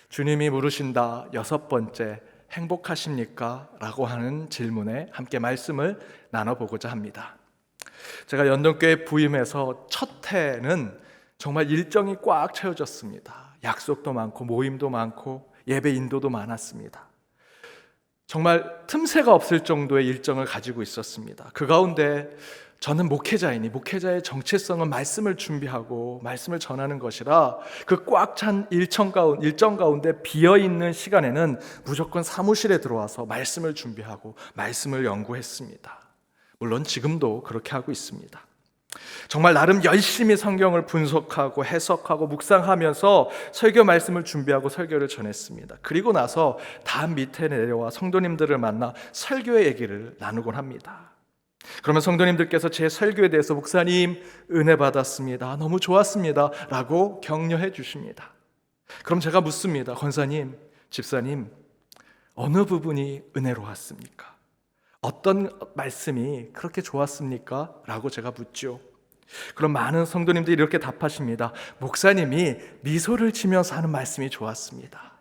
주님이 물으신다. 6번째, 행복하십니까? 라고 하는 질문에 함께 말씀을 나눠보고자 합니다. 제가 연동교회 부임해서 첫 해는 정말 일정이 꽉 채워졌습니다. 약속도 많고 모임도 많고 예배 인도도 많았습니다. 정말 틈새가 없을 정도의 일정을 가지고 있었습니다. 그 가운데 저는 목회자이니 목회자의 정체성은 말씀을 준비하고 말씀을 전하는 것이라 그 꽉 찬 일정 가운데 비어있는 시간에는 무조건 사무실에 들어와서 말씀을 준비하고 말씀을 연구했습니다. 물론 지금도 그렇게 하고 있습니다. 정말 나름 열심히 성경을 분석하고 해석하고 묵상하면서 설교 말씀을 준비하고 설교를 전했습니다. 그리고 나서 다음 밑에 내려와 성도님들을 만나 설교의 얘기를 나누곤 합니다. 그러면 성도님들께서 제 설교에 대해서 목사님 은혜 받았습니다, 너무 좋았습니다 라고 격려해 주십니다. 그럼 제가 묻습니다. 권사님, 집사님, 어느 부분이 은혜로웠습니까? 어떤 말씀이 그렇게 좋았습니까? 라고 제가 묻죠. 그럼 많은 성도님들이 이렇게 답하십니다. 목사님이 미소를 지면서 하는 말씀이 좋았습니다.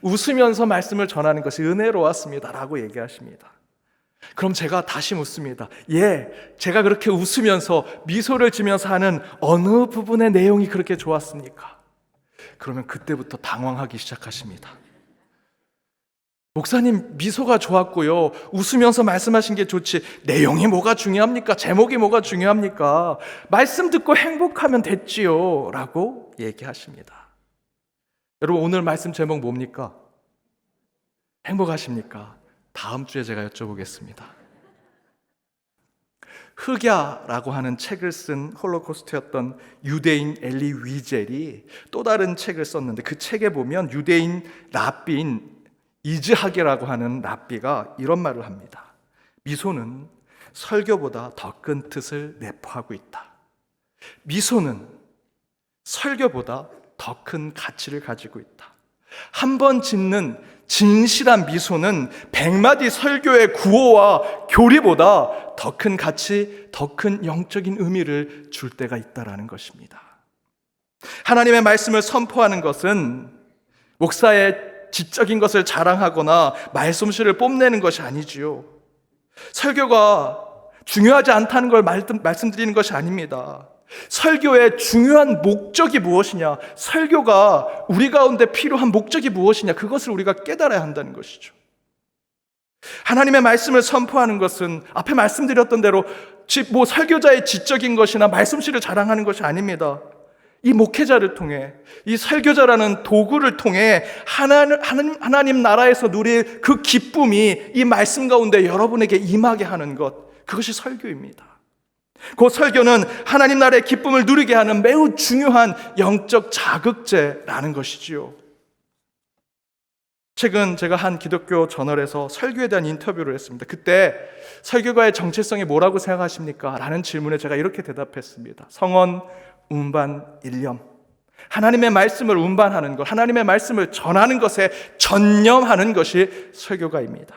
웃으면서 말씀을 전하는 것이 은혜로웠습니다 라고 얘기하십니다. 그럼 제가 다시 묻습니다. 제가 그렇게 웃으면서 미소를 지면서 하는 어느 부분의 내용이 그렇게 좋았습니까? 그러면 그때부터 당황하기 시작하십니다. 목사님 미소가 좋았고요, 웃으면서 말씀하신 게 좋지 내용이 뭐가 중요합니까? 제목이 뭐가 중요합니까? 말씀 듣고 행복하면 됐지요 라고 얘기하십니다. 여러분, 오늘 말씀 제목 뭡니까? 행복하십니까? 다음 주에 제가 여쭤보겠습니다. 흑야라고 하는 책을 쓴 홀로코스트였던 유대인 엘리 위젤이 또 다른 책을 썼는데 그 책에 보면 유대인 랍비인 이즈하게라고 하는 랍비가 이런 말을 합니다. 미소는 설교보다 더 큰 뜻을 내포하고 있다. 미소는 설교보다 더 큰 가치를 가지고 있다. 한 번 짓는 진실한 미소는 100마디 설교의 구호와 교리보다 더 큰 가치, 더 큰 영적인 의미를 줄 때가 있다라는 것입니다. 하나님의 말씀을 선포하는 것은 목사의 지적인 것을 자랑하거나 말솜씨를 뽐내는 것이 아니지요. 설교가 중요하지 않다는 걸 말씀드리는 것이 아닙니다. 설교의 중요한 목적이 무엇이냐, 설교가 우리 가운데 필요한 목적이 무엇이냐, 그것을 우리가 깨달아야 한다는 것이죠. 하나님의 말씀을 선포하는 것은 앞에 말씀드렸던 대로 설교자의 지적인 것이나 말씀씨를 자랑하는 것이 아닙니다. 이 목회자를 통해, 이 설교자라는 도구를 통해 하나님 나라에서 누릴 그 기쁨이 이 말씀 가운데 여러분에게 임하게 하는 것, 그것이 설교입니다. 그 설교는 하나님 나라의 기쁨을 누리게 하는 매우 중요한 영적 자극제라는 것이지요. 최근 제가 한 기독교 저널에서 설교에 대한 인터뷰를 했습니다. 그때 설교가의 정체성이 뭐라고 생각하십니까? 라는 질문에 제가 이렇게 대답했습니다. 성언, 운반, 일념. 하나님의 말씀을 운반하는 것, 하나님의 말씀을 전하는 것에 전념하는 것이 설교가입니다.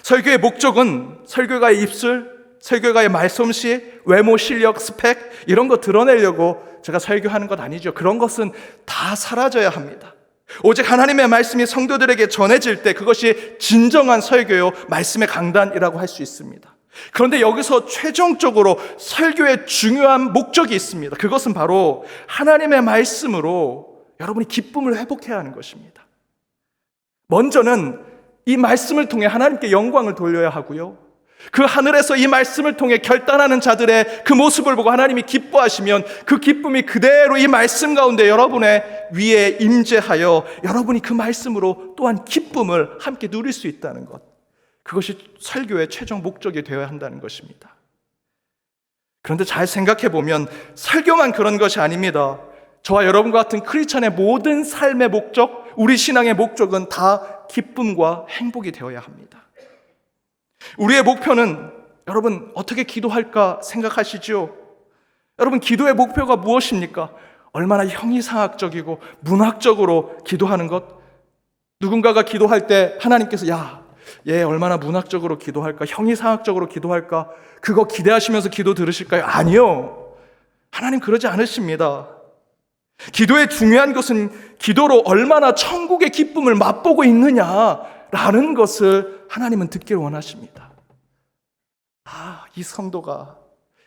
설교의 목적은 설교가의 입술, 설교가의 말솜씨, 외모, 실력, 스펙 이런 거 드러내려고 제가 설교하는 것 아니죠. 그런 것은 다 사라져야 합니다. 오직 하나님의 말씀이 성도들에게 전해질 때 그것이 진정한 설교요, 말씀의 강단이라고 할 수 있습니다. 그런데 여기서 최종적으로 설교의 중요한 목적이 있습니다. 그것은 바로 하나님의 말씀으로 여러분이 기쁨을 회복해야 하는 것입니다. 먼저는 이 말씀을 통해 하나님께 영광을 돌려야 하고요, 그 하늘에서 이 말씀을 통해 결단하는 자들의 그 모습을 보고 하나님이 기뻐하시면 그 기쁨이 그대로 이 말씀 가운데 여러분의 위에 임재하여 여러분이 그 말씀으로 또한 기쁨을 함께 누릴 수 있다는 것, 그것이 설교의 최종 목적이 되어야 한다는 것입니다. 그런데 잘 생각해 보면 설교만 그런 것이 아닙니다. 저와 여러분과 같은 크리스찬의 모든 삶의 목적, 우리 신앙의 목적은 다 기쁨과 행복이 되어야 합니다. 우리의 목표는 여러분 어떻게 기도할까 생각하시죠? 여러분, 기도의 목표가 무엇입니까? 얼마나 형이상학적이고 문학적으로 기도하는 것? 누군가가 기도할 때 하나님께서 얘 얼마나 문학적으로 기도할까, 형이상학적으로 기도할까, 그거 기대하시면서 기도 들으실까요? 아니요. 하나님 그러지 않으십니다. 기도의 중요한 것은 기도로 얼마나 천국의 기쁨을 맛보고 있느냐라는 것을 하나님은 듣기를 원하십니다. 이 성도가,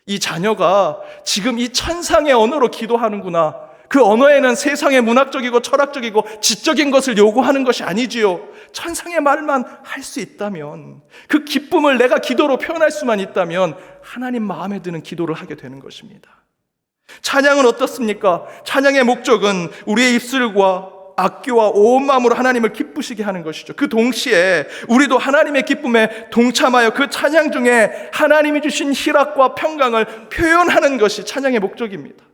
이 자녀가 지금 이 천상의 언어로 기도하는구나. 그 언어에는 세상의 문학적이고 철학적이고 지적인 것을 요구하는 것이 아니지요. 천상의 말만 할 수 있다면, 그 기쁨을 내가 기도로 표현할 수만 있다면 하나님 마음에 드는 기도를 하게 되는 것입니다. 찬양은 어떻습니까? 찬양의 목적은 우리의 입술과 악기와 온 마음으로 하나님을 기쁘시게 하는 것이죠. 그 동시에 우리도 하나님의 기쁨에 동참하여 그 찬양 중에 하나님이 주신 희락과 평강을 표현하는 것이 찬양의 목적입니다.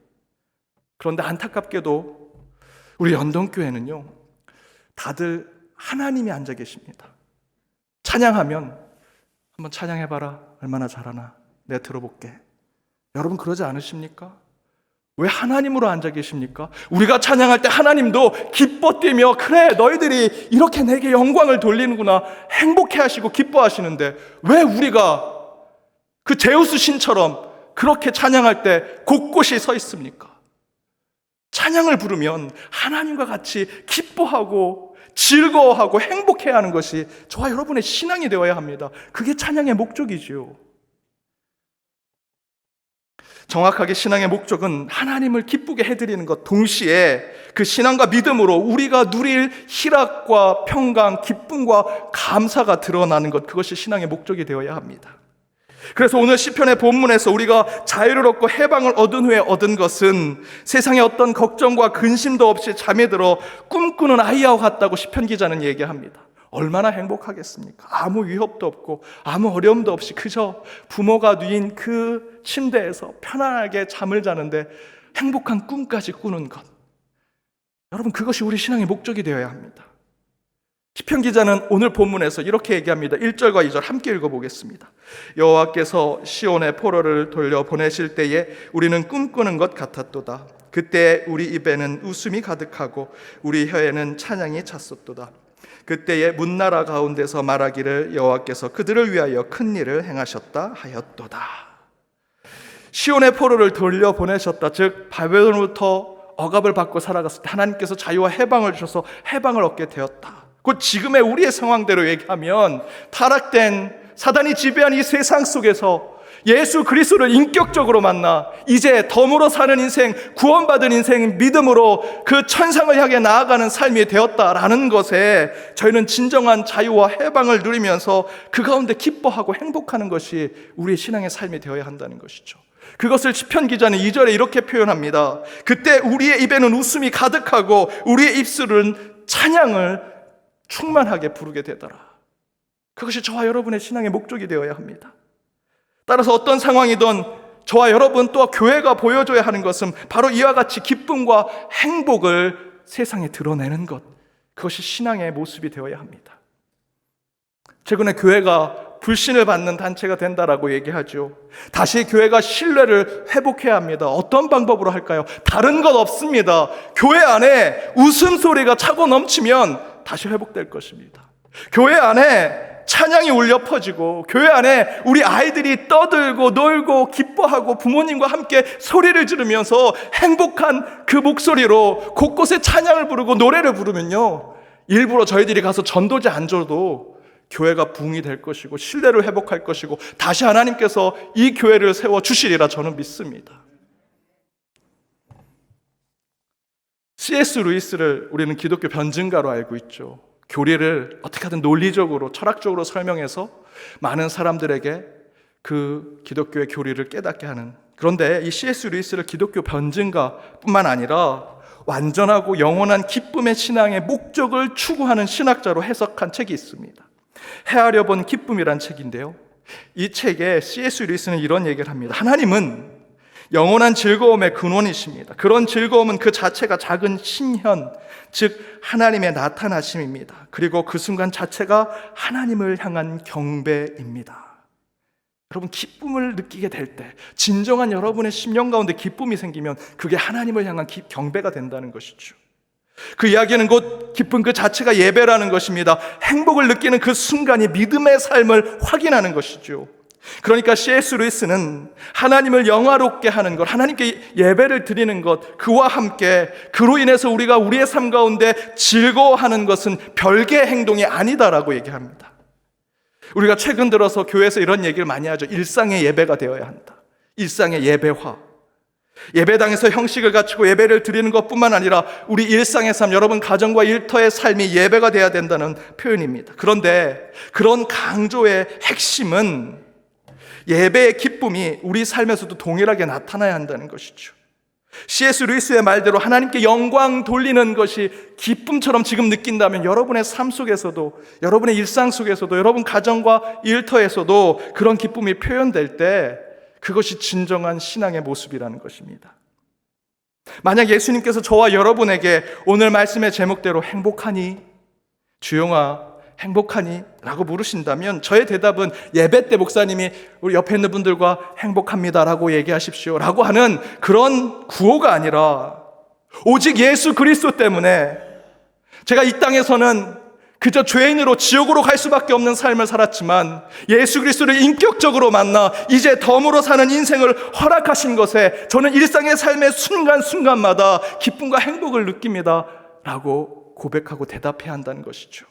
그런데 안타깝게도 우리 연동교회는요, 다들 하나님이 앉아 계십니다. 찬양하면 한번 찬양해봐라, 얼마나 잘하나 내가 들어볼게. 여러분 그러지 않으십니까? 왜 하나님으로 앉아 계십니까? 우리가 찬양할 때 하나님도 기뻐 뛰며, 그래 너희들이 이렇게 내게 영광을 돌리는구나, 행복해 하시고 기뻐하시는데 왜 우리가 그 제우스 신처럼 그렇게 찬양할 때 곳곳이 서 있습니까? 찬양을 부르면 하나님과 같이 기뻐하고 즐거워하고 행복해하는 것이 저와 여러분의 신앙이 되어야 합니다. 그게 찬양의 목적이지요. 정확하게 신앙의 목적은 하나님을 기쁘게 해드리는 것, 동시에 그 신앙과 믿음으로 우리가 누릴 희락과 평강, 기쁨과 감사가 드러나는 것, 그것이 신앙의 목적이 되어야 합니다. 그래서 오늘 시편의 본문에서 우리가 자유를 얻고 해방을 얻은 후에 얻은 것은 세상에 어떤 걱정과 근심도 없이 잠에 들어 꿈꾸는 아이와 같다고 시편 기자는 얘기합니다. 얼마나 행복하겠습니까? 아무 위협도 없고 아무 어려움도 없이 그저 부모가 누인 그 침대에서 편안하게 잠을 자는데 행복한 꿈까지 꾸는 것. 여러분, 그것이 우리 신앙의 목적이 되어야 합니다. 시편 기자는 오늘 본문에서 이렇게 얘기합니다. 1절과 2절 함께 읽어보겠습니다. 여호와께서 시온의 포로를 돌려 보내실 때에 우리는 꿈꾸는 것 같았도다. 그때 우리 입에는 웃음이 가득하고 우리 혀에는 찬양이 찼었도다. 그때에 문나라 가운데서 말하기를 여호와께서 그들을 위하여 큰 일을 행하셨다 하였도다. 시온의 포로를 돌려 보내셨다. 즉 바벨론으로부터 억압을 받고 살아갔을 때 하나님께서 자유와 해방을 주셔서 해방을 얻게 되었다. 곧 지금의 우리의 상황대로 얘기하면 타락된 사단이 지배한 이 세상 속에서 예수 그리스도를 인격적으로 만나 이제 덤으로 사는 인생, 구원받은 인생, 믿음으로 그 천상을 향해 나아가는 삶이 되었다라는 것에 저희는 진정한 자유와 해방을 누리면서 그 가운데 기뻐하고 행복하는 것이 우리의 신앙의 삶이 되어야 한다는 것이죠. 그것을 시편 기자는 2절에 이렇게 표현합니다. 그때 우리의 입에는 웃음이 가득하고 우리의 입술은 찬양을 충만하게 부르게 되더라. 그것이 저와 여러분의 신앙의 목적이 되어야 합니다. 따라서 어떤 상황이든 저와 여러분 또 교회가 보여줘야 하는 것은 바로 이와 같이 기쁨과 행복을 세상에 드러내는 것, 그것이 신앙의 모습이 되어야 합니다. 최근에 교회가 불신을 받는 단체가 된다라고 얘기하죠. 다시 교회가 신뢰를 회복해야 합니다. 어떤 방법으로 할까요? 다른 것 없습니다. 교회 안에 웃음소리가 차고 넘치면 다시 회복될 것입니다. 교회 안에 찬양이 울려 퍼지고 교회 안에 우리 아이들이 떠들고 놀고 기뻐하고 부모님과 함께 소리를 지르면서 행복한 그 목소리로 곳곳에 찬양을 부르고 노래를 부르면요, 일부러 저희들이 가서 전도지 안 줘도 교회가 부흥이 될 것이고 신뢰를 회복할 것이고 다시 하나님께서 이 교회를 세워주시리라 저는 믿습니다. C.S. 루이스를 우리는 기독교 변증가로 알고 있죠. 교리를 어떻게 하든 논리적으로 철학적으로 설명해서 많은 사람들에게 그 기독교의 교리를 깨닫게 하는, 그런데 이 C.S. 루이스를 기독교 변증가뿐만 아니라 완전하고 영원한 기쁨의 신앙의 목적을 추구하는 신학자로 해석한 책이 있습니다. 헤아려 본 기쁨이란 책인데요, 이 책에 C.S. 루이스는 이런 얘기를 합니다. 하나님은 영원한 즐거움의 근원이십니다. 그런 즐거움은 그 자체가 작은 신현, 즉 하나님의 나타나심입니다. 그리고 그 순간 자체가 하나님을 향한 경배입니다. 여러분, 기쁨을 느끼게 될 때, 진정한 여러분의 심령 가운데 기쁨이 생기면 그게 하나님을 향한 경배가 된다는 것이죠. 그 이야기는 곧 기쁨 그 자체가 예배라는 것입니다. 행복을 느끼는 그 순간이 믿음의 삶을 확인하는 것이죠. 그러니까 C.S. 루이스는 하나님을 영화롭게 하는 것, 하나님께 예배를 드리는 것, 그와 함께 그로 인해서 우리가 우리의 삶 가운데 즐거워하는 것은 별개의 행동이 아니다라고 얘기합니다. 우리가 최근 들어서 교회에서 이런 얘기를 많이 하죠. 일상의 예배가 되어야 한다. 일상의 예배화. 예배당에서 형식을 갖추고 예배를 드리는 것뿐만 아니라 우리 일상의 삶, 여러분 가정과 일터의 삶이 예배가 되어야 된다는 표현입니다. 그런데 그런 강조의 핵심은 예배의 기쁨이 우리 삶에서도 동일하게 나타나야 한다는 것이죠. C.S. 루이스의 말대로 하나님께 영광 돌리는 것이 기쁨처럼 지금 느낀다면 여러분의 삶 속에서도, 여러분의 일상 속에서도, 여러분 가정과 일터에서도 그런 기쁨이 표현될 때 그것이 진정한 신앙의 모습이라는 것입니다. 만약 예수님께서 저와 여러분에게 오늘 말씀의 제목대로 행복하니? 주영아, 행복하니? 라고 물으신다면 저의 대답은 예배 때 목사님이 우리 옆에 있는 분들과 행복합니다 라고 얘기하십시오 라고 하는 그런 구호가 아니라 오직 예수 그리스도 때문에 제가 이 땅에서는 그저 죄인으로 지옥으로 갈 수밖에 없는 삶을 살았지만 예수 그리스도를 인격적으로 만나 이제 덤으로 사는 인생을 허락하신 것에 저는 일상의 삶의 순간순간마다 기쁨과 행복을 느낍니다 라고 고백하고 대답해야 한다는 것이죠.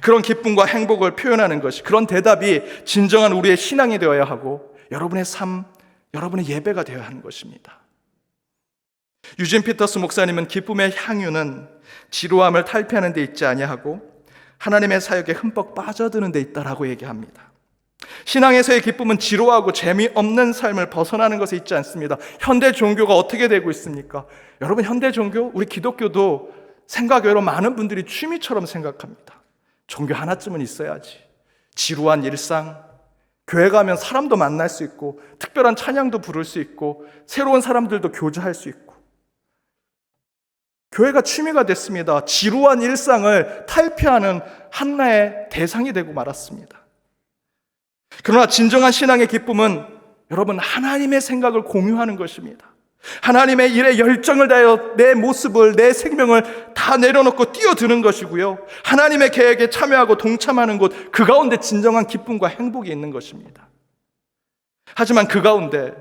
그런 기쁨과 행복을 표현하는 것이, 그런 대답이 진정한 우리의 신앙이 되어야 하고 여러분의 삶, 여러분의 예배가 되어야 하는 것입니다. 유진 피터스 목사님은 기쁨의 향유는 지루함을 탈피하는 데 있지 아니하고 하나님의 사역에 흠뻑 빠져드는 데 있다라고 얘기합니다. 신앙에서의 기쁨은 지루하고 재미없는 삶을 벗어나는 것에 있지 않습니다. 현대 종교가 어떻게 되고 있습니까? 여러분, 현대 종교, 우리 기독교도 생각외로 많은 분들이 취미처럼 생각합니다. 종교 하나쯤은 있어야지. 지루한 일상, 교회 가면 사람도 만날 수 있고 특별한 찬양도 부를 수 있고 새로운 사람들도 교제할 수 있고, 교회가 취미가 됐습니다. 지루한 일상을 탈피하는 하나의 대상이 되고 말았습니다. 그러나 진정한 신앙의 기쁨은 여러분 하나님의 생각을 공유하는 것입니다. 하나님의 일에 열정을 다하여 내 모습을, 내 생명을 다 내려놓고 뛰어드는 것이고요, 하나님의 계획에 참여하고 동참하는 곳, 그 가운데 진정한 기쁨과 행복이 있는 것입니다. 하지만 그 가운데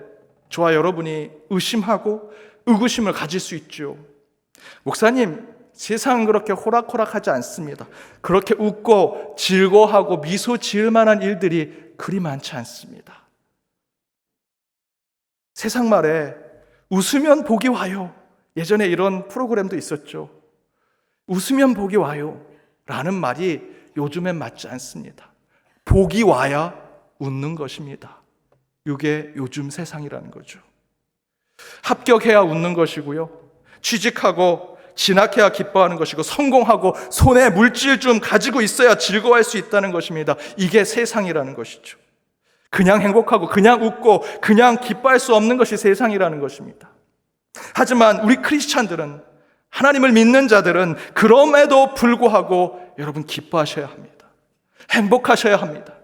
저와 여러분이 의심하고 의구심을 가질 수 있죠. 목사님, 세상은 그렇게 호락호락하지 않습니다. 그렇게 웃고 즐거워하고 미소 지을 만한 일들이 그리 많지 않습니다. 세상 말에 웃으면 복이 와요. 예전에 이런 프로그램도 있었죠. 웃으면 복이 와요 라는 말이 요즘엔 맞지 않습니다. 복이 와야 웃는 것입니다. 이게 요즘 세상이라는 거죠. 합격해야 웃는 것이고요, 취직하고 진학해야 기뻐하는 것이고, 성공하고 손에 물질 좀 가지고 있어야 즐거워할 수 있다는 것입니다. 이게 세상이라는 것이죠. 그냥 행복하고 그냥 웃고 그냥 기뻐할 수 없는 것이 세상이라는 것입니다. 하지만 우리 크리스찬들은, 하나님을 믿는 자들은 그럼에도 불구하고 여러분 기뻐하셔야 합니다. 행복하셔야 합니다.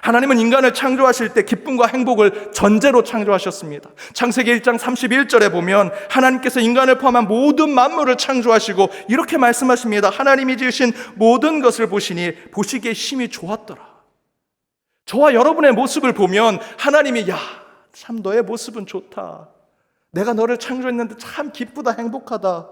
하나님은 인간을 창조하실 때 기쁨과 행복을 전제로 창조하셨습니다. 창세기 1장 31절에 보면 하나님께서 인간을 포함한 모든 만물을 창조하시고 이렇게 말씀하십니다. 하나님이 지으신 모든 것을 보시니 보시기에 심히 좋았더라. 저와 여러분의 모습을 보면 하나님이, 야, 참 너의 모습은 좋다. 내가 너를 창조했는데 참 기쁘다, 행복하다.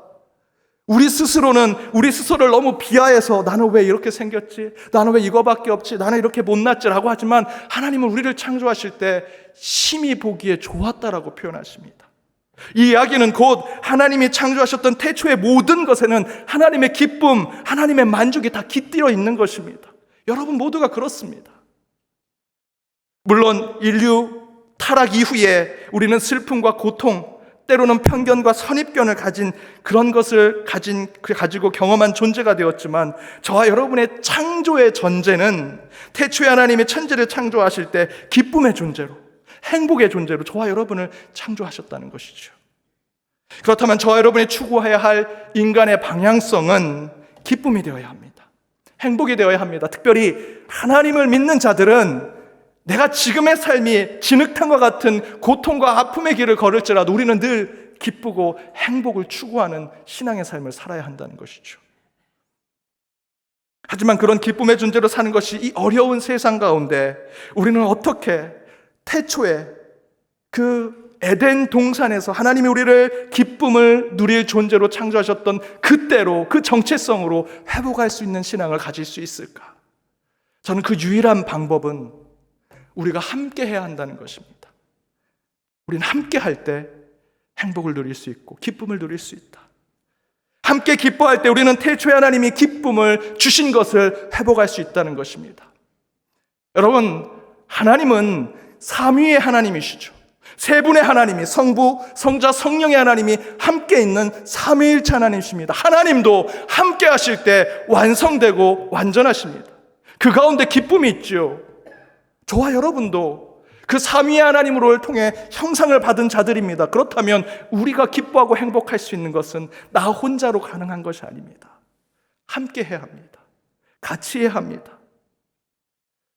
우리 스스로는 우리 스스로를 너무 비하해서 나는 왜 이렇게 생겼지? 나는 왜 이거밖에 없지? 나는 이렇게 못났지? 라고 하지만 하나님은 우리를 창조하실 때 심히 보기에 좋았다라고 표현하십니다. 이 이야기는 곧 하나님이 창조하셨던 태초의 모든 것에는 하나님의 기쁨, 하나님의 만족이 다 깃들어 있는 것입니다. 여러분 모두가 그렇습니다. 물론 인류 타락 이후에 우리는 슬픔과 고통, 때로는 편견과 선입견을 가진 그런 것을 가지고 경험한 존재가 되었지만, 저와 여러분의 창조의 전제는 태초에 하나님이 천지를 창조하실 때 기쁨의 존재로, 행복의 존재로 저와 여러분을 창조하셨다는 것이죠. 그렇다면 저와 여러분이 추구해야 할 인간의 방향성은 기쁨이 되어야 합니다. 행복이 되어야 합니다. 특별히 하나님을 믿는 자들은 내가 지금의 삶이 진흙탕과 같은 고통과 아픔의 길을 걸을지라도 우리는 늘 기쁘고 행복을 추구하는 신앙의 삶을 살아야 한다는 것이죠. 하지만 그런 기쁨의 존재로 사는 것이 이 어려운 세상 가운데 우리는 어떻게 태초에 그 에덴 동산에서 하나님이 우리를 기쁨을 누릴 존재로 창조하셨던 그때로, 그 정체성으로 회복할 수 있는 신앙을 가질 수 있을까? 저는 그 유일한 방법은 우리가 함께 해야 한다는 것입니다. 우리는 함께 할 때 행복을 누릴 수 있고 기쁨을 누릴 수 있다. 함께 기뻐할 때 우리는 태초에 하나님이 기쁨을 주신 것을 회복할 수 있다는 것입니다. 여러분, 하나님은 삼위의 하나님이시죠. 세 분의 하나님이, 성부, 성자, 성령의 하나님이 함께 있는 삼위일체 하나님이십니다. 하나님도 함께 하실 때 완성되고 완전하십니다. 그 가운데 기쁨이 있죠. 저와 여러분도 그 삼위의 하나님으로를 통해 형상을 받은 자들입니다. 그렇다면 우리가 기뻐하고 행복할 수 있는 것은 나 혼자로 가능한 것이 아닙니다. 함께 해야 합니다. 같이 해야 합니다.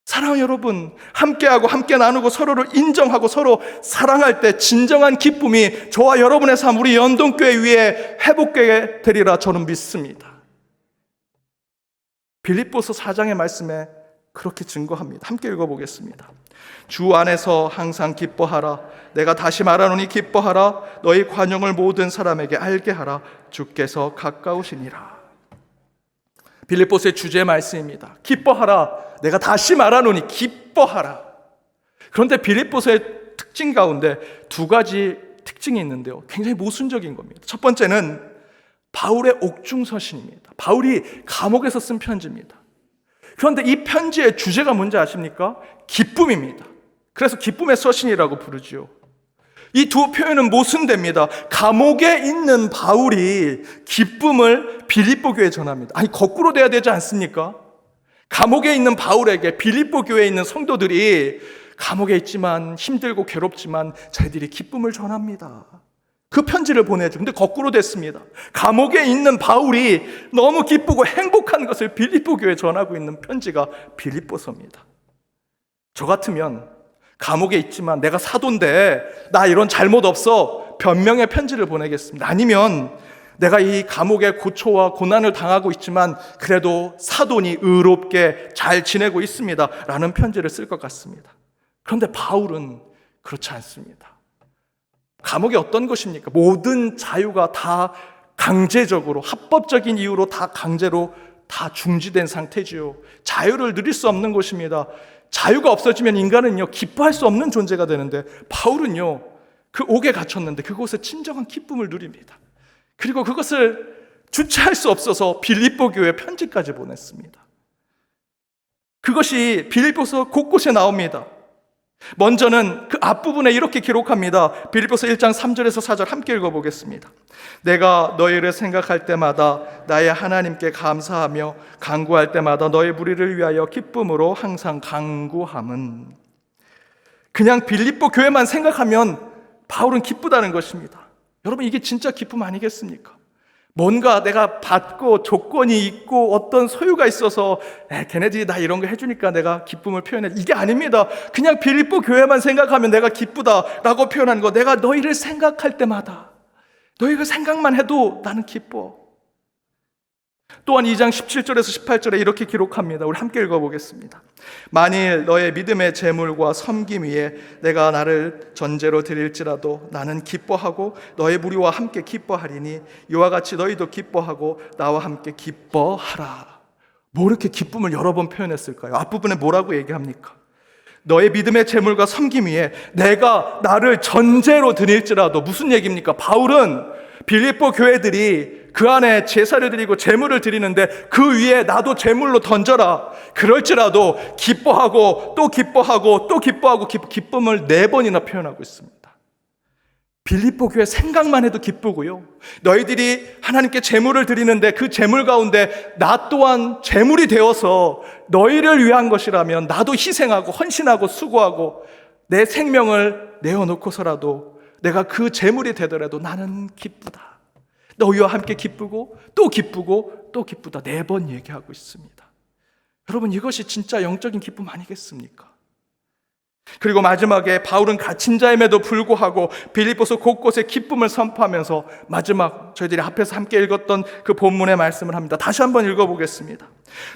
사랑하는 여러분, 함께하고 함께 나누고 서로를 인정하고 서로 사랑할 때 진정한 기쁨이 저와 여러분의 삶, 우리 연동교회 위에 회복되게 되리라 저는 믿습니다. 빌립보서 4장의 말씀에 그렇게 증거합니다. 함께 읽어보겠습니다. 주 안에서 항상 기뻐하라. 내가 다시 말하노니 기뻐하라. 너희 관용을 모든 사람에게 알게 하라. 주께서 가까우시니라. 빌립보서의 주제 말씀입니다. 기뻐하라. 내가 다시 말하노니 기뻐하라. 그런데 빌립보서의 특징 가운데 두 가지 특징이 있는데요, 굉장히 모순적인 겁니다. 첫 번째는 바울의 옥중서신입니다. 바울이 감옥에서 쓴 편지입니다. 그런데 이 편지의 주제가 뭔지 아십니까? 기쁨입니다. 그래서 기쁨의 서신이라고 부르지요. 이 두 표현은 모순됩니다. 감옥에 있는 바울이 기쁨을 빌립보 교회에 전합니다. 아니, 거꾸로 돼야 되지 않습니까? 감옥에 있는 바울에게 빌립보 교회에 있는 성도들이 감옥에 있지만 힘들고 괴롭지만 저희들이 기쁨을 전합니다. 그 편지를 보내죠. 근데 거꾸로 됐습니다. 감옥에 있는 바울이 너무 기쁘고 행복한 것을 빌립보 교회에 전하고 있는 편지가 빌립보서입니다. 저 같으면 감옥에 있지만 내가 사도인데 나 이런 잘못 없어, 변명의 편지를 보내겠습니다. 아니면 내가 이 감옥의 고초와 고난을 당하고 있지만 그래도 사도니 의롭게 잘 지내고 있습니다 라는 편지를 쓸 것 같습니다. 그런데 바울은 그렇지 않습니다. 감옥이 어떤 것입니까? 모든 자유가 다 강제적으로, 합법적인 이유로 다 강제로 다 중지된 상태지요. 자유를 누릴 수 없는 곳입니다. 자유가 없어지면 인간은요, 기뻐할 수 없는 존재가 되는데 바울은요, 그 옥에 갇혔는데 그곳에 진정한 기쁨을 누립니다. 그리고 그것을 주체할 수 없어서 빌립보 교회에 편지까지 보냈습니다. 그것이 빌립보서 곳곳에 나옵니다. 먼저는 그 앞부분에 이렇게 기록합니다. 빌립보서 1장 3절에서 4절 함께 읽어보겠습니다. 내가 너희를 생각할 때마다 나의 하나님께 감사하며 간구할 때마다 너희 무리를 위하여 기쁨으로 항상 간구함은. 그냥 빌립보 교회만 생각하면 바울은 기쁘다는 것입니다. 여러분, 이게 진짜 기쁨 아니겠습니까? 뭔가 내가 받고 조건이 있고 어떤 소유가 있어서 걔네들이 나 이런 거 해주니까 내가 기쁨을 표현해, 이게 아닙니다. 그냥 빌립보 교회만 생각하면 내가 기쁘다라고 표현하는 거. 내가 너희를 생각할 때마다, 너희가 생각만 해도 나는 기뻐. 또한 2장 17절에서 18절에 이렇게 기록합니다. 우리 함께 읽어보겠습니다. 만일 너의 믿음의 재물과 섬김 위에 내가 나를 전제로 드릴지라도 나는 기뻐하고 너의 무리와 함께 기뻐하리니 이와 같이 너희도 기뻐하고 나와 함께 기뻐하라. 뭐 이렇게 기쁨을 여러 번 표현했을까요? 앞부분에 뭐라고 얘기합니까? 너의 믿음의 재물과 섬김 위에 내가 나를 전제로 드릴지라도. 무슨 얘기입니까? 바울은 빌립보 교회들이 그 안에 제사를 드리고 제물을 드리는데 그 위에 나도 제물로 던져라. 그럴지라도 기뻐하고 또 기뻐하고 또 기뻐하고 기쁨을 4번이나 표현하고 있습니다. 빌립보 교회 생각만 해도 기쁘고요. 너희들이 하나님께 제물을 드리는데 그 제물 가운데 나 또한 제물이 되어서 너희를 위한 것이라면 나도 희생하고 헌신하고 수고하고 내 생명을 내어놓고서라도 내가 그 제물이 되더라도 나는 기쁘다. 너희와 함께 기쁘고 또 기쁘고 또 기쁘다. 4번 얘기하고 있습니다. 여러분, 이것이 진짜 영적인 기쁨 아니겠습니까? 그리고 마지막에 바울은 갇힌 자임에도 불구하고 빌립보서 곳곳에 기쁨을 선포하면서 마지막 저희들이 앞에서 함께 읽었던 그 본문의 말씀을 합니다. 다시 한번 읽어보겠습니다.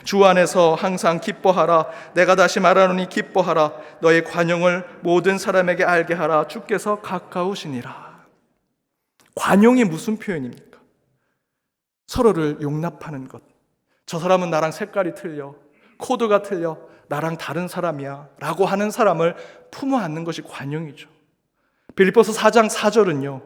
주 안에서 항상 기뻐하라. 내가 다시 말하노니 기뻐하라. 너의 관용을 모든 사람에게 알게 하라. 주께서 가까우시니라. 관용이 무슨 표현입니까? 서로를 용납하는 것. 저 사람은 나랑 색깔이 틀려, 코드가 틀려, 나랑 다른 사람이야 라고 하는 사람을 품어 안는 것이 관용이죠. 빌립보서 4장 4절은요,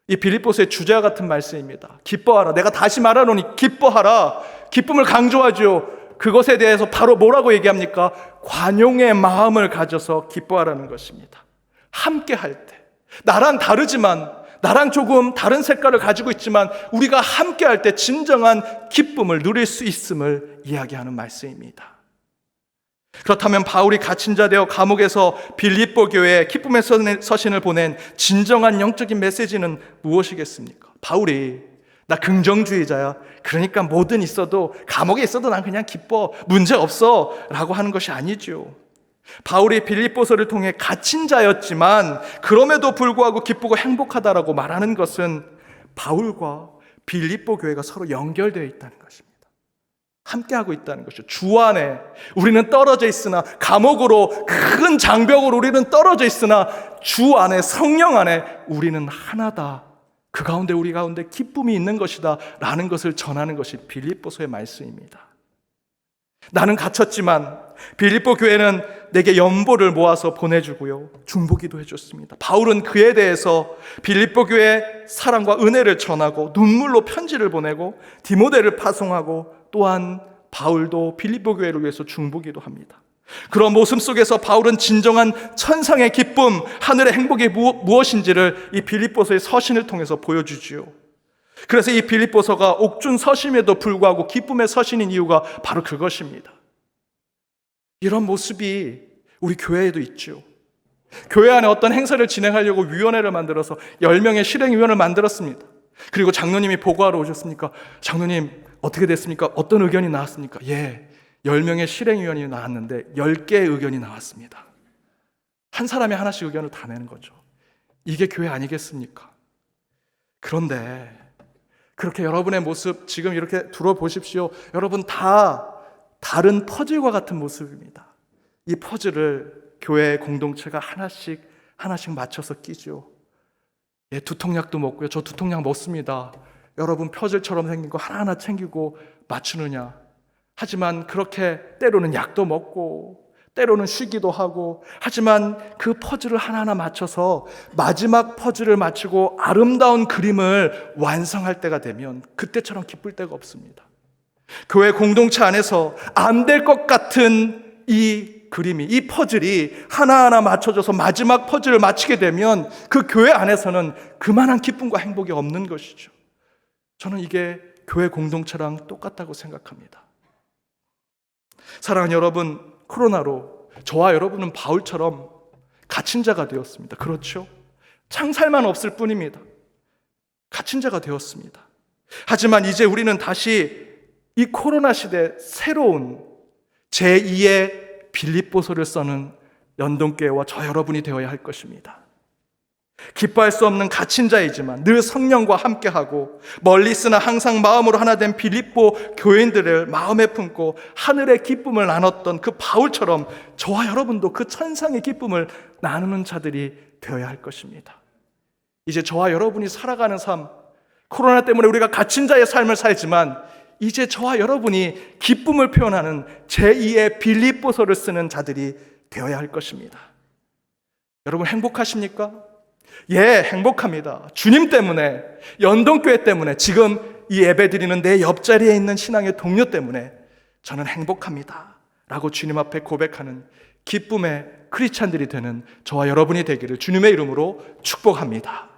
이 빌립보서의 주제와 같은 말씀입니다. 기뻐하라. 내가 다시 말하노니 기뻐하라. 기쁨을 강조하죠. 그것에 대해서 바로 뭐라고 얘기합니까? 관용의 마음을 가져서 기뻐하라는 것입니다. 함께 할 때, 나랑 다르지만, 나랑 조금 다른 색깔을 가지고 있지만 우리가 함께 할 때 진정한 기쁨을 누릴 수 있음을 이야기하는 말씀입니다. 그렇다면 바울이 갇힌 자 되어 감옥에서 빌립보 교회에 기쁨의 서신을 보낸 진정한 영적인 메시지는 무엇이겠습니까? 바울이 나 긍정주의자야, 그러니까 뭐든 있어도, 감옥에 있어도 난 그냥 기뻐, 문제 없어 라고 하는 것이 아니죠. 바울이 빌립보서를 통해 갇힌 자였지만 그럼에도 불구하고 기쁘고 행복하다라고 말하는 것은 바울과 빌립보 교회가 서로 연결되어 있다는 것입니다. 함께하고 있다는 것이죠. 주 안에 우리는 떨어져 있으나, 감옥으로 큰 장벽으로 우리는 떨어져 있으나 주 안에, 성령 안에 우리는 하나다. 그 가운데 우리 가운데 기쁨이 있는 것이다 라는 것을 전하는 것이 빌립보서의 말씀입니다. 나는 갇혔지만 빌립보 교회는 내게 연보를 모아서 보내주고요, 중보기도 해줬습니다. 바울은 그에 대해서 빌립보 교회의 사랑과 은혜를 전하고 눈물로 편지를 보내고 디모데를 파송하고, 또한 바울도 빌립보 교회를 위해서 중보기도 합니다. 그런 모습 속에서 바울은 진정한 천상의 기쁨, 하늘의 행복이 무엇인지를 이 빌립보서의 서신을 통해서 보여주지요. 그래서 이 빌립보서가 옥중 서심에도 불구하고 기쁨의 서신인 이유가 바로 그것입니다. 이런 모습이 우리 교회에도 있죠. 교회 안에 어떤 행사를 진행하려고 위원회를 만들어서 10명의 실행위원을 만들었습니다. 그리고 장로님이 보고하러 오셨으니까, 장로님 어떻게 됐습니까? 어떤 의견이 나왔습니까? 예, 10명의 실행위원이 나왔는데 10개의 의견이 나왔습니다. 한 사람이 하나씩 의견을 다 내는 거죠. 이게 교회 아니겠습니까? 그런데 그렇게 여러분의 모습 지금 이렇게 둘러보십시오. 여러분 다 다른 퍼즐과 같은 모습입니다. 이 퍼즐을 교회 공동체가 하나씩 맞춰서 끼죠. 예, 두통약도 먹고요. 저 두통약 먹습니다. 여러분 퍼즐처럼 생긴 거 하나하나 챙기고 맞추느냐? 하지만 그렇게 때로는 약도 먹고 때로는 쉬기도 하고, 하지만 그 퍼즐을 하나하나 맞춰서 마지막 퍼즐을 맞추고 아름다운 그림을 완성할 때가 되면 그때처럼 기쁠 때가 없습니다. 교회 공동체 안에서 안 될 것 같은 이 그림이, 이 퍼즐이 하나하나 맞춰져서 마지막 퍼즐을 맞추게 되면 그 교회 안에서는 그만한 기쁨과 행복이 없는 것이죠. 저는 이게 교회 공동체랑 똑같다고 생각합니다. 사랑하는 여러분, 코로나로 저와 여러분은 바울처럼 갇힌 자가 되었습니다. 그렇죠? 창살만 없을 뿐입니다. 갇힌 자가 되었습니다. 하지만 이제 우리는 다시 이 코로나 시대 새로운 제2의 빌립보서를 써는 연동교회와 저 여러분이 되어야 할 것입니다. 기뻐할 수 없는 갇힌 자이지만 늘 성령과 함께하고 멀리 있으나 항상 마음으로 하나 된 빌립보 교인들을 마음에 품고 하늘의 기쁨을 나눴던 그 바울처럼 저와 여러분도 그 천상의 기쁨을 나누는 자들이 되어야 할 것입니다. 이제 저와 여러분이 살아가는 삶, 코로나 때문에 우리가 갇힌 자의 삶을 살지만 이제 저와 여러분이 기쁨을 표현하는 제2의 빌립보서를 쓰는 자들이 되어야 할 것입니다. 여러분 행복하십니까? 예, 행복합니다. 주님 때문에, 연동교회 때문에, 지금 이 예배 드리는 내 옆자리에 있는 신앙의 동료 때문에 저는 행복합니다 라고 주님 앞에 고백하는 기쁨의 크리스찬들이 되는 저와 여러분이 되기를 주님의 이름으로 축복합니다.